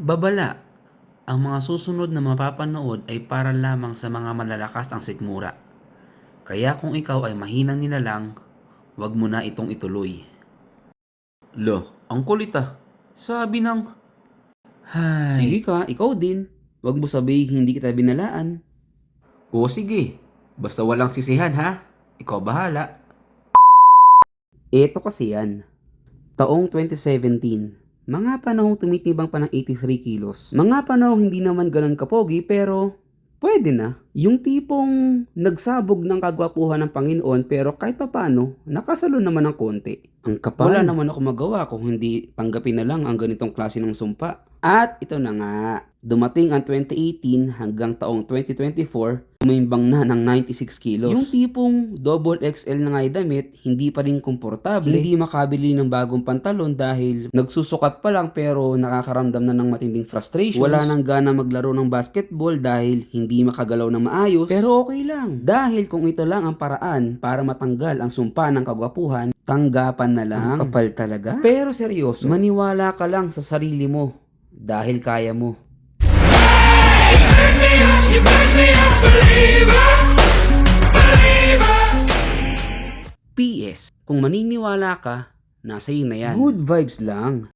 Babala, ang mga susunod na mapapanood ay para lamang sa mga malalakas ang sikmura. Kaya kung ikaw ay mahinang nilalang, wag mo na itong ituloy. Lo, ang kulit ah. Sabi ng... Sige Hay. ka, ikaw din. Huwag mo sabihin hindi kita binalaan. O sige, basta walang sisihan ha. Ikaw bahala. Eto kasi yan. Taong 2017. Mga panahong tumitibang pa ng 83 kilos. Mga panahong hindi naman ganun kapogi pero pwede na. Yung tipong nagsabog ng kagwapuhan ng Panginoon pero kahit papano, nakasalo naman ng konti. Ang kapal. Wala naman ako magawa kung hindi tanggapin na lang ang ganitong klase ng sumpa. At ito na nga, dumating ang 2018 hanggang taong 2024, umimbang na ng 96 kilos. Yung tipong double XL na nga yung damit, hindi pa rin komportable, hindi makabili ng bagong pantalon dahil nagsusukat pa lang pero nakakaramdam na ng matinding frustrations. Wala nang gana maglaro ng basketball dahil hindi makagalaw ng maayos. Pero okay lang, dahil kung ito lang ang paraan para matanggal ang sumpa ng kagwapuhan, tanggapan na lang. Ang kapal talaga. Pero seryoso, maniwala ka lang sa sarili mo dahil kaya mo. PS, kung maniniwala ka, nasa iyo na yan. Good vibes lang.